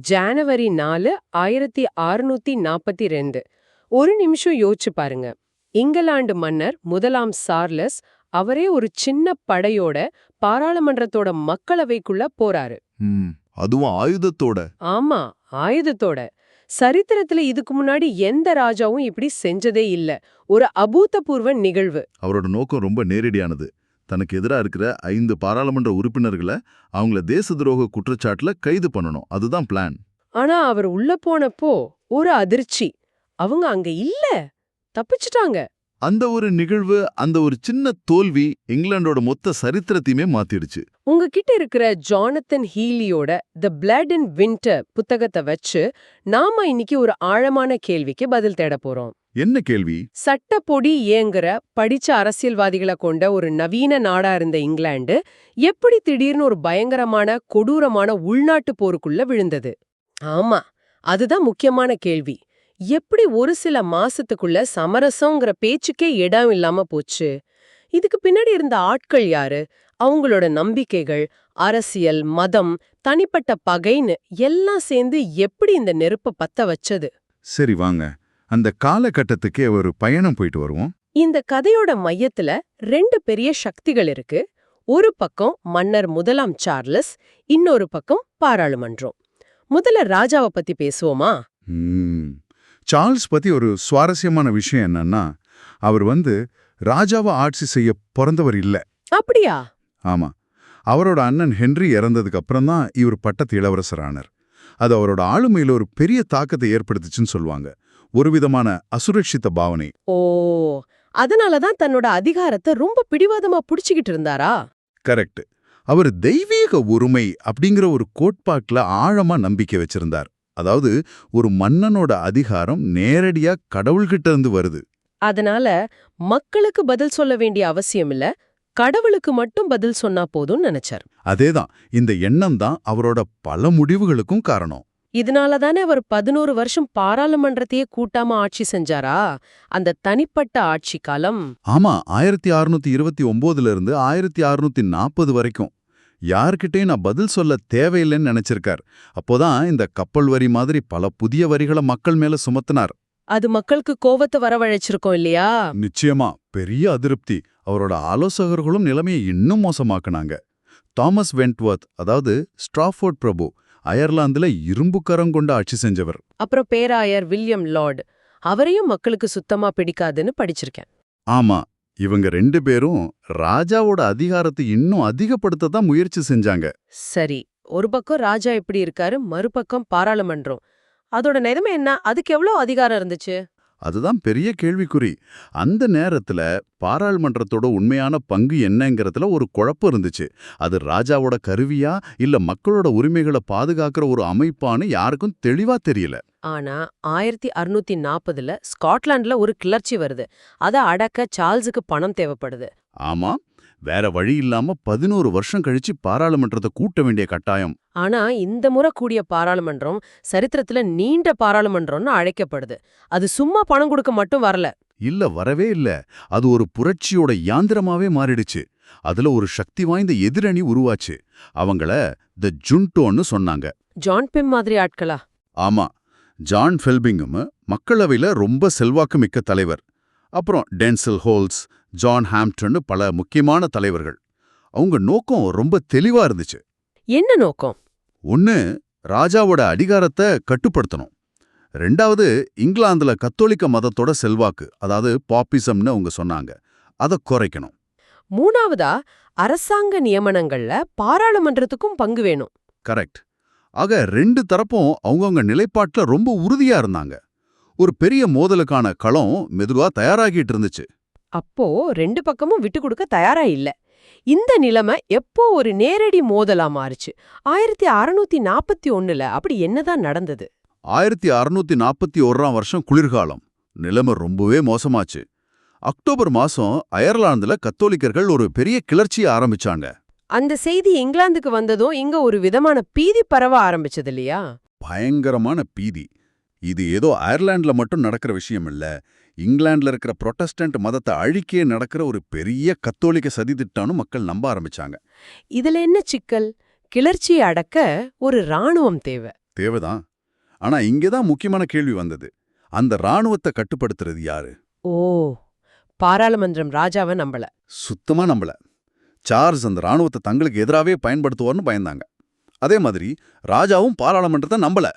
ஜனவரி 4, 1642. ஒரு நிமிஷம் யோசிச்சு பாருங்க. இங்கிலாந்து மன்னர் முதலாம் சார்லஸ் அவரே ஒரு சின்ன படையோட பாராளுமன்றத்தோட மக்களவைக்குள்ள போறாரு. அதுவும் ஆயுதத்தோட. ஆமா, ஆயுதத்தோட. சரித்திரத்துல இதுக்கு முன்னாடி எந்த ராஜாவும் இப்படி செஞ்சதே இல்ல. ஒரு அபூதபூர்வ நிகழ்வு. அவரோட நோக்கம் ரொம்ப நேரடியானது. தனக்கு எதிராக இருக்கிற 5 பாராளுமன்ற உறுப்பினர்களை அவங்கள தேச துரோக குற்றச்சாட்டுல கைது பண்ணணும். அதுதான் பிளான். ஆனா அவர் உள்ள போனப்போ ஒரு அதிர்ச்சி. அவங்க அங்க இல்ல, தப்பிச்சிட்டாங்க. அந்த ஒரு நிகழ்வு, அந்த ஒரு சின்ன தோல்வி இங்கிலாந்தோட மொத்த சரித்திரத்தையுமே மாத்திடுச்சு. உங்ககிட்ட இருக்கிற ஜானத்தன் ஹீலியோட தி பிளட் இன் வின்டர் புத்தகத்தை வச்சு நாம இன்னைக்கு ஒரு ஆழமான கேள்விக்கு பதில் தேட போறோம். என்ன கேள்வி? சட்டப்பொடி ஏங்குற படிச்ச அரசியல்வாதிகளை கொண்ட ஒரு நவீன நாடா இருந்த இங்கிலாந்து எப்படி திடீர்னு ஒரு பயங்கரமான கொடூரமான உள்நாட்டு போருக்குள்ள விழுந்தது? ஆமா, அதுதான் முக்கியமான கேள்வி. எப்படி ஒரு சில மாசத்துக்குள்ள சமரசங்கிற பேச்சுக்கே இடம் இல்லாம போச்சு? இதுக்கு பின்னாடி இருந்த ஆட்கள் யாரு? அவங்களோட நம்பிக்கைகள், அரசியல், மதம், தனிப்பட்ட பகைன்னு எல்லாம் சேர்ந்து எப்படி இந்த நெருப்ப பத்த வச்சது? சரி, வாங்க அந்த காலகட்டத்துக்கே ஒரு பயணம் போயிட்டு வருவோம். இந்த கதையோட மையத்துல 2 பெரிய சக்திகள் இருக்கு. ஒரு பக்கம் மன்னர் முதலாம் சார்லஸ், இன்னொரு பக்கம் பாராளுமன்றம். முதல்ல ராஜாவை பத்தி பேசுவோமா? சார்ல்ஸ் பத்தி ஒரு சுவாரஸ்யமான விஷயம் என்னன்னா, அவர் ராஜாவா ஆட்சி செய்ய பிறந்தவர் இல்ல. அப்படியா? ஆமா, அவரோட அண்ணன் ஹென்றி இறந்ததுக்கு அப்புறம் தான் இவர் பட்டத்து இளவரசர் ஆனார். அது அவரோட ஆளுமையில ஒரு பெரிய தாக்கத்தை ஏற்படுத்துச்சுன்னு சொல்லுவாங்க. ஒரு விதமான அசுரட்சித்த பாவனை. ஓ, அதனாலதான் தன்னோட அதிகாரத்தை ரொம்ப பிடிவாதமா புடிச்சுக்கிட்டு இருந்தாரா? கரெக்ட். அவர் தெய்வீக உரிமை அப்படிங்கிற ஒரு கோட்பாட்டுல ஆழமா நம்பிக்கை வச்சிருந்தார். அதாவது ஒரு மன்னனோட அதிகாரம் நேரடியா கடவுள்கிட்ட இருந்து வருது. அதனால மக்களுக்கு பதில் சொல்ல வேண்டிய அவசியம் இல்ல, கடவுளுக்கு மட்டும் பதில் சொன்னா போதும்னு நினைச்சார். அதேதான், இந்த எண்ணம் தான் அவரோட பல முடிவுகளுக்கும் காரணம். இதனாலதானே அவர் 11 வருஷம் பாராளுமன்றத்தையே கூட்டாம ஆட்சி செஞ்சாரா? அந்த தனிப்பட்ட ஆட்சி காலம். ஆமா, 1629 இருந்து 1640 வரைக்கும் யார்கிட்டயும் நான் பதில் சொல்ல தேவையில்லைன்னு நினைச்சிருக்கார். அப்போதான் இந்த கப்பல் வரி மாதிரி பல புதிய வரிகளை மக்கள் மேல சுமத்தினார். அது மக்களுக்கு கோவத்தை வரவழைச்சிருக்கோம் இல்லையா? நிச்சயமா, பெரிய அதிருப்தி. அவரோட ஆலோசகர்களும் நிலைமையை இன்னும் மோசமாக்குனாங்க. தாமஸ் வென்ட்வர்த், அதாவது ஸ்ட்ராஃபோர்ட் பிரபு, அயர்லாந்துல இரும்பு கரம் கொண்டு ஆட்சி செஞ்சவர். அப்புறம் பேராயர் வில்லியம் லார்ட், அவரையும் மக்களுக்கு சுத்தமா பிடிக்காதுன்னு படிச்சிருக்கேன். ஆமா, இவங்க 2 பேரும் ராஜாவோட அதிகாரத்தை இன்னும் அதிகப்படுத்த தான் முயற்சி செஞ்சாங்க. சரி, ஒரு பக்கம் ராஜா எப்படி இருக்காரு, மறுபக்கம் பாராளுமன்றம். அதோட நிலைமை என்ன? அதுக்கு எவ்வளவு அதிகாரம் இருந்துச்சு? அதுதான் பெரிய கேள்விக்குறி. அந்த நேரத்துல பாராளுமன்றத்தோட உண்மையான பங்கு என்னங்கிறதுல ஒரு குழப்பம் இருந்துச்சு. அது ராஜாவோட கருவியா இல்ல மக்களோட உரிமைகளை பாதுகாக்கிற ஒரு அமைப்பான்னு யாருக்கும் தெளிவா தெரியல. ஆனா 1640ல ஸ்காட்லாந்துல ஒரு கிளர்ச்சி வருது. அத அடக்க சார்ல்ஸுக்கு பணம் தேவைப்படுது. ஆமா, வேற வழி இல்லாம 11 வருஷம் கழிச்சு பாராளுமன்றத்தை கூட்ட வேண்டிய கட்டாயம். ஆனா இந்த முறை கூடிய பாராளுமன்றம் சரித்திரத்துல நீண்ட பாராளுமன்றம்னு அழைக்கப்படுது. அது சும்மா பணம் கொடுக்க மட்டும் வரல. இல்ல, வரவே இல்ல. அது ஒரு புரட்சியோட யாந்திரமாவே மாறிடுச்சு. அதுல ஒரு சக்தி வாய்ந்த எதிரணி உருவாச்சு. அவங்கள தி ஜுன்டோன்னு சொன்னாங்க. ஜான் பிம் மாதிரி ஆட்களா? ஆமா, ஜான் ஃபெல்பிங்கும் மக்களவையில ரொம்ப செல்வாக்கு மிக்க தலைவர். அப்புறம் டென்சில் ஹோல்ஸ், ஜான் ஹாம்ப்டன், பல முக்கியமான தலைவர்கள். அவங்க நோக்கம் ரொம்ப தெளிவா இருந்துச்சு. என்ன நோக்கம்? 1, ராஜாவோட அதிகாரத்தை கட்டுப்படுத்தணும். 2வது, இங்கிலாந்துல கத்தோலிக்க மதத்தோட செல்வாக்கு, அதாவது பாப்பிசம்னு அவங்க சொன்னாங்க, அதை குறைக்கணும். 3வதா, அரசாங்க நியமனங்கள்ல பாராளுமன்றத்துக்கும் பங்கு வேணும். கரெக்ட். ஆக 2 தரப்பும் அவங்கவங்க நிலைப்பாட்டுல ரொம்ப உறுதியா இருந்தாங்க. ஒரு பெரிய மோதலுக்கான களம் மெதுவா தயாராகிட்டு இருந்துச்சு. அப்போ 2 பக்கமும் விட்டு கொடுக்க தயாரா இல்ல. இந்த நிலைமை எப்போ ஒரு நேரடி மோதலா மாறுச்சு? 1641ல அப்படி என்னதான் நடந்தது? 1641ஆம் வருஷம் குளிர்காலம். நிலைமை ரொம்பவே மோசமாச்சு. அக்டோபர் மாசம் அயர்லாந்துல கத்தோலிக்கர்கள் ஒரு பெரிய கிளர்ச்சியை ஆரம்பிச்சாங்க. அந்த செய்தி இங்கிலாந்துக்கு வந்ததும் இங்க ஒரு விதமான பீதி பரவ ஆரம்பிச்சது இல்லையா? பயங்கரமான பீதி. இது ஏதோ அயர்லாந்துல மட்டும் நடக்கிற விஷயம் இல்ல. இங்கிலாந்துல இருக்கிற புரொட்டஸ்டன்ட் மதத்தை அழிக்கே நடக்கிற ஒரு பெரிய கத்தோலிக்க சதித்திட்டம்னு மக்கள் நம்ப ஆரம்பிச்சாங்க. இதுல என்ன சிக்கல்? கிளர்ச்சியை அடக்க ஒரு ராணுவம் தேவை. தேவைதான். ஆனா இங்கதான் முக்கியமான கேள்வி வந்தது. அந்த ராணுவத்தை கட்டுப்படுத்துறது யாரு? ஓ, பாராளுமன்றம் ராஜாவை நம்பல. சுத்தமா நம்பல. சார்ல்ஸ் அந்த ராணுவத்தை தங்களுக்கு எதிராவே பயன்படுத்துவார்னு பயந்தாங்க. அதே மாதிரி ராஜாவும் பாராளுமன்றத்தை நம்பல.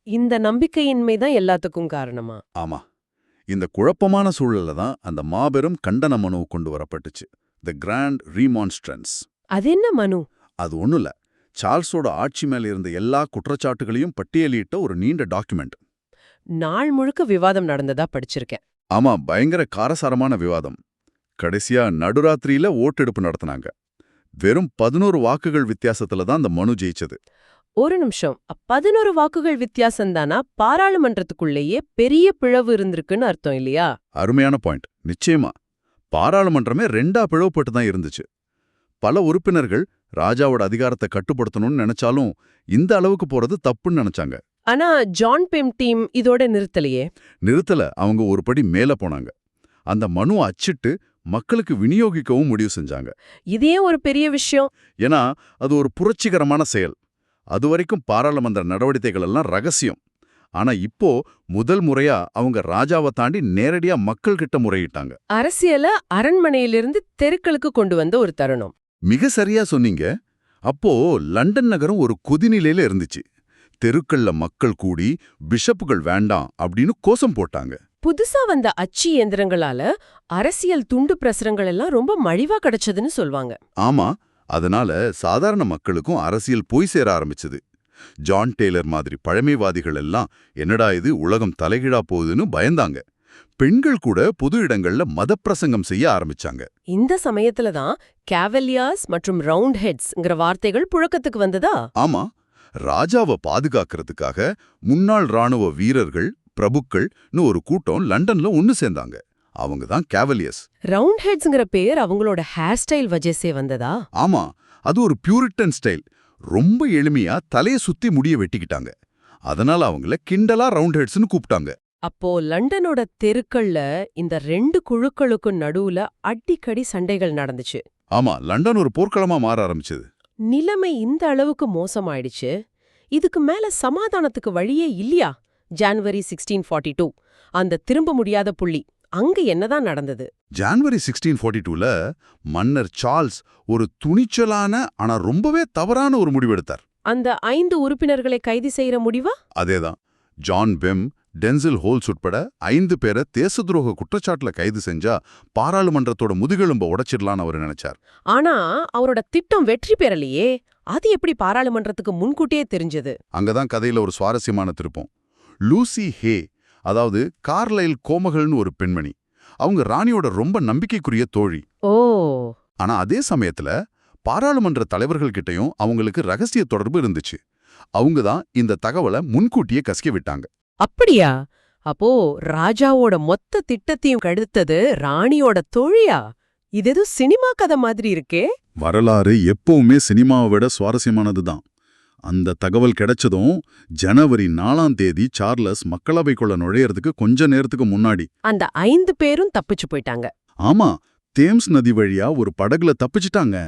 இந்த நம்பிக்கையின்மை தான் எல்லாத்துக்கும் காரணமா? ஆமா. இந்த குழப்பமான சூழல்ல தான் அந்த மாபெரும் கண்டன மனு கொண்டு வரப்பட்டுச்சு. தி கிராண்ட் ரீமான்ஸ்ட்ரன்ஸ். அது என்ன மனு? அது ஒண்ணும் இல்ல. சார்ல்ஸோட ஆட்சி மேல இருந்த எல்லா குற்றச்சாட்டுகளையும் பட்டியலிட்ட ஒரு நீண்ட டாக்குமெண்ட். நாள் முழுக்க விவாதம் நடந்ததா படிச்சிருக்கேன். ஆமா, பயங்கர காரசாரமான விவாதம். கடைசியா நடுராத்திரியில ஓட்டெடுப்பு நடத்தினாங்க. வெறும் 11 வாக்குகள் வித்தியாசத்துல தான் அந்த மனு ஜெயிச்சது. ஒரு நிமிஷம், 11 வாக்குகள் வித்தியாசம்தானா? பாராளுமன்றத்துக்குள்ளேயே பெரிய பிளவு இருந்திருக்குன்னு அர்த்தம் இல்லையா? அருமையான பாயிண்ட். நிச்சயமா பாராளுமன்றமே 2ஆ பிளவுபட்டு தான் இருந்துச்சு. பல உறுப்பினர்கள் ராஜாவோட அதிகாரத்தை கட்டுப்படுத்தணும்னு நினைச்சாலும் இந்த அளவுக்கு போறது தப்புன்னு நினைச்சாங்க. ஆனா ஜான் பெம் டீம் இதோட நிறுத்தலையே. நிறுத்தல, அவங்க ஒரு படி மேல போனாங்க. அந்த மனு அச்சிட்டு மக்களுக்கு விநியோகிக்கவும் முடிவு செஞ்சாங்க. இதே ஒரு பெரிய விஷயம். ஏன்னா அது ஒரு புரட்சிகரமான செயல். அதுவரைக்கும் பாராளுமன்ற நடவடிக்கைகள் எல்லாம் ரகசியம். ஆனா இப்போ முதல் முறையா அவங்க ராஜாவை தாண்டி நேரடியா மக்கள் கிட்ட முறையிட்டாங்க. அரசியல அரண்மனையிலிருந்து தெருக்களுக்கு கொண்டு வந்த ஒரு தருணம். மிக சரியா சொன்னீங்க. அப்போ லண்டன் நகரம் ஒரு கொதிநிலையில இருந்துச்சு. தெருக்கள்ல மக்கள் கூடி பிஷப்புகள் வேண்டாம் அப்படின்னு கோஷம் போட்டாங்க. புதுசா வந்த அச்சு இயந்திரங்களால அரசியல் துண்டு பிரசுரங்கள் எல்லாம் ரொம்ப மலிவா கிடைச்சதுன்னு சொல்வாங்க. ஆமா, அதனால சாதாரண மக்களுக்கும் அரசியல் போய் சேர ஆரம்பிச்சது. ஜான் டெய்லர் மாதிரி பழமைவாதிகள் எல்லாம் என்னடா இது உலகம் தலைகீழா போகுதுன்னு பயந்தாங்க. பெண்கள் கூட பொது இடங்கள்ல மதப்பிரசங்கம் செய்ய ஆரம்பிச்சாங்க. இந்த சமயத்துல தான் கேவலியர்ஸ் மற்றும் ரவுண்ட் ஹெட்ஸ்ங்கிற வார்த்தைகள் புழக்கத்துக்கு வந்ததா? ஆமா, ராஜாவை பாதுகாக்கிறதுக்காக முன்னாள் ராணுவ வீரர்கள், பிரபுக்கள்னு ஒரு கூட்டம் லண்டன்ல ஒன்னு சேர்ந்தாங்க. அவங்க தான் கேவலியர்ஸ். ரவுண்ட் ஹெட்ஸ்ங்கிற பேர் அவங்களோட ஹேர் ஸ்டைல் வஜேசே வந்ததா? ஆமா, அது ஒரு பியூரிட்டன் ஸ்டைல். ரொம்ப எளிமையா தலையை சுத்தி முடிய வெட்டிக்கிட்டாங்க. அதனால அவங்கள கிண்டலா ரவுண்ட் ஹெட்ஸ்னு கூப்பிட்டாங்க. அப்போ லண்டனோட தெருக்கள்ல இந்த 2 குழுக்களுக்கும் நடுவுல அடிக்கடி சண்டைகள் நடந்துச்சு. ஆமா, லண்டன் ஒரு போர்க்களமா மாற ஆரம்பிச்சது. நிலைமை இந்த அளவுக்கு மோசமாயிடுச்சு. இதுக்கு மேல சமாதானத்துக்கு வழியே இல்லையா? ஜனவரி 1642 அந்த திரும்ப முடியாத புள்ளி. அங்க என்னதான் நடந்தது? ஜனவரி 1642ல மன்னர் சார்ல்ஸ் ஒரு துணிச்சலான ஆனா ரொம்பவே தவறான ஒரு முடிவெடுத்தார். அந்த 5 உறுப்பினர்களை கைது செய்யற முடிவா? அதேதான். ஜான் பெம், டென்சில் ஹோல்ஸ் உட்பட 5 பேரை தேச துரோக குற்றச்சாட்டுல கைது செஞ்சா பாராளுமன்றத்தோட முதுகெலும்ப உடைச்சிடலான்னு அவர் நினைச்சார். ஆனா அவரோட திட்டம் வெற்றி பெறலையே. அது எப்படி பாராளுமன்றத்துக்கு முன்கூட்டியே தெரிஞ்சது? அங்கதான் கதையில ஒரு சுவாரஸ்யமான திருப்பம். லூசி ஹே, அதாவது கார்லைல் கோமகள்னு ஒரு பெண்மணி. அவங்க ராணியோட ரொம்ப நம்பிக்கைக்குரிய தோழி. ஓ. ஆனா அதே சமயத்துல பாராளுமன்ற தலைவர்கள் கிட்டயும் அவங்களுக்கு ரகசிய தொடர்பு இருந்துச்சு. அவங்க தான் இந்த தகவலை முன்கூட்டியே கசிக்க விட்டாங்க. அப்படியா? அப்போ ராஜாவோட மொத்த திட்டத்தையும் கெடுத்தது ராணியோட தோழியா? இது ஏதோ சினிமா கதை மாதிரி இருக்கே. வரலாறு எப்பவுமே சினிமாவை விட சுவாரஸ்யமானதுதான். அந்த தகவல் கிடைச்சதும் ஜனவரி 4ஆம் தேதி சார்லஸ் மக்களவைக்குள்ள நுழையறதுக்கு கொஞ்ச நேரத்துக்கு முன்னாடி அந்த 5 பேரும் தப்பிச்சு போயிட்டாங்க. ஆமா, தேம்ஸ் நதி வழியா ஒரு படகுல தப்பிச்சிட்டாங்க.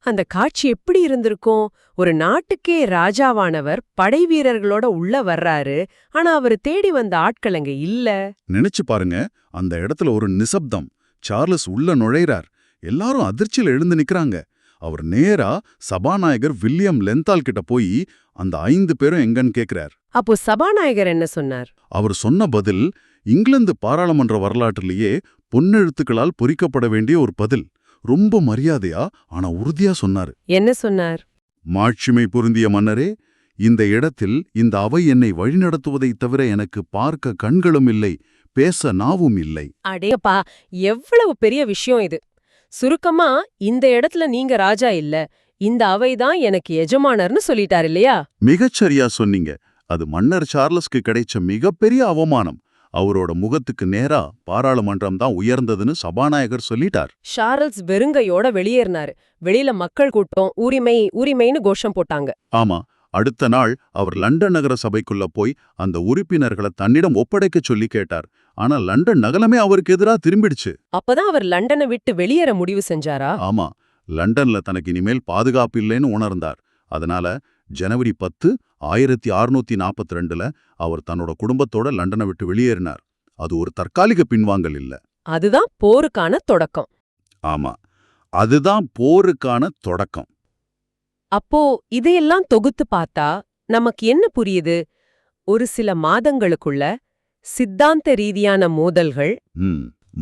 அந்த காட்சி எப்படி இருந்திருக்கும்? ஒரு நாட்டுக்கே ராஜாவானவர் படை வீரர்களோட உள்ள வர்றாரு. ஆனா அவரு தேடி வந்த ஆட்கள் அங்க இல்ல. நினைச்சு பாருங்க, அந்த இடத்துல ஒரு நிசப்தம். சார்லஸ் உள்ள நுழைறார். எல்லாரும் அதிர்ச்சியில எழுந்து நிக்கறாங்க. அவர் நேரா சபாநாயகர் வில்லியம் லென்தால் கிட்ட போய் அந்த 5 பேரும் எங்கன்னு கேக்குறார். அப்போ சபாநாயகர் என்ன சொன்னார்? அவர் சொன்ன பதில் இங்கிலாந்து பாராளுமன்ற வரலாற்றிலேயே பொன்னெழுத்துக்களால் பொறிக்கப்பட வேண்டிய ஒரு பதில். ரொம்ப மரியாதையா ஆனா உறுதியா சொன்னாரு. என்ன சொன்னார்? மாட்சிமை பொருந்திய மன்னரே, இந்த இடத்தில் இந்த அவை என்னை வழிநடத்துவதைத் தவிர எனக்கு பார்க்க கண்களும் இல்லை, பேச நாவும் இல்லை. அடேப்பா, எவ்வளவு பெரிய விஷயம் இது! சுருக்கமா, இந்த இடத்துல நீங்க ராஜா இல்ல, இந்த அவைதான் எனக்கு எஜமானர்னு சொல்லிட்டார் இல்லையா? மிகச்சரியா சொன்னீங்க. அது மன்னர் சார்லஸ்க்கு கிடைச்ச மிகப்பெரிய அவமானம். அவரோட முகத்துக்கு நேரா பாராளுமன்றம் தான் உயர்ந்ததுன்னு சபாநாயகர் சொல்லிட்டார். சார்ல்ஸ் வெறுங்கையோட வெளியேறினாரு. வெளியில மக்கள் கூட்டம் உரிமை உரிமைன்னு கோஷம் போட்டாங்க. ஆமா, அடுத்த நாள் அவர் லண்டன் நகர சபைக்குள்ள போய் அந்த உறுப்பினர்களை தன்னிடம் ஒப்படைக்க சொல்லி கேட்டார். ஆனா லண்டன் நகரமே அவருக்கு எதிரா திரும்பிடுச்சு. அப்பதான் அவர் லண்டனை விட்டு வெளியேற முடிவு செஞ்சாரா? ஆமா, லண்டன்ல தனக்கு இனிமேல் பாதுகாப்பு இல்லைன்னு உணர்ந்தார். அதனால ஜனவரி 10, 1642ல அவர் தன்னோட குடும்பத்தோட லண்டனை விட்டு வெளியேறினார். அது ஒரு தற்காலிக பின்வாங்கல் இல்ல. அதுதான் போருக்கான தொடக்கம். ஆமா, அதுதான் போருக்கான தொடக்கம். அப்போ இதையெல்லாம் தொகுத்து பார்த்தா நமக்கு என்ன புரியுது? ஒரு சில மாதங்களுக்குள்ள சித்தாந்த ரீதியான மோதல்கள்,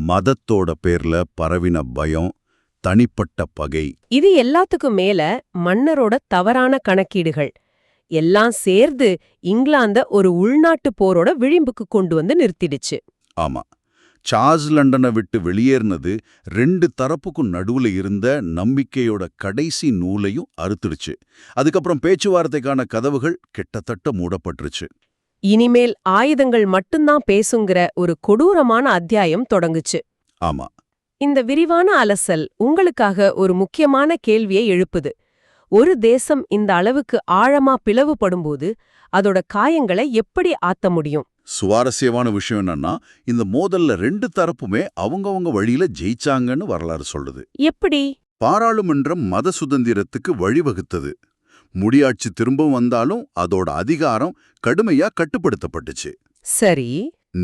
மதத்தோட பேர்ல பரவின பயம், தனிப்பட்ட பகை, இது எல்லாத்துக்கும் மேல மன்னரோட தவறான கணக்கீடுகள் எல்லாம் சேர்ந்து இங்கிலாந்த ஒரு உள்நாட்டு போரோட விளிம்புக்கு கொண்டு வந்து நிறுத்திடுச்சு. ஆமா, சார்ல்ஸ் லண்டனை விட்டு வெளியேறினது 2 தரப்புக்கும் நடுவுல இருந்த நம்பிக்கையோட கடைசி நூலையும் அறுத்துடுச்சு. அதுக்கப்புறம் பேச்சுவார்த்தைக்கான கதவுகள் கிட்டத்தட்ட மூடப்பட்டுருச்சு. இனிமேல் ஆயுதங்கள் மட்டும்தான் பேசுங்கிற ஒரு கொடூரமான அத்தியாயம் தொடங்குச்சு. ஆமா, இந்த விரிவான அலசல் உங்களுக்காக ஒரு முக்கியமான கேள்வியை எழுப்புது. ஒரு தேசம் இந்த அளவுக்கு ஆழமா பிளவுபடும்போது அதோட காயங்களை எப்படி ஆத்த முடியும்? சுவாரஸ்யமான விஷயம் என்னன்னா, இந்த மோதல்ல 2 தரப்புமே அவங்கவங்க வழியில ஜெயிச்சாங்கன்னு வரலாறு சொல்லுது. எப்படி? பாராளுமன்றம் மத சுதந்திரத்துக்கு வழிவகுத்தது. முடியாட்சி திரும்பவும் வந்தாலும் அதோட அதிகாரம் கடுமையா கட்டுப்படுத்தப்பட்டுச்சு. சரி.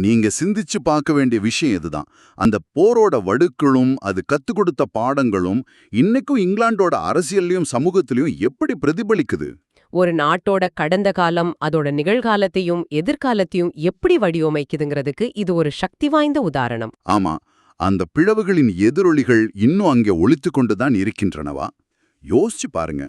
நீங்க சிந்திச்சு பார்க்க வேண்டிய விஷயம் இதுதான். அந்த போரோட வடுக்களும் அது கத்துக் கொடுத்த பாடங்களும் இன்னைக்கும் இங்கிலாந்தோட அரசியல்லையும் சமூகத்திலையும் எப்படி பிரதிபலிக்குது? ஒரு நாட்டோட கடந்த காலம் அதோட நிகழ்காலத்தையும் எதிர்காலத்தையும் எப்படி வடிவமைக்குதுங்கிறதுக்கு இது ஒரு சக்தி வாய்ந்த உதாரணம். ஆமா, அந்த பிளவுகளின் எதிரொலிகள் இன்னும் அங்கே ஒலித்துக் கொண்டுதான் இருக்கின்றனவா? யோசிச்சு பாருங்க.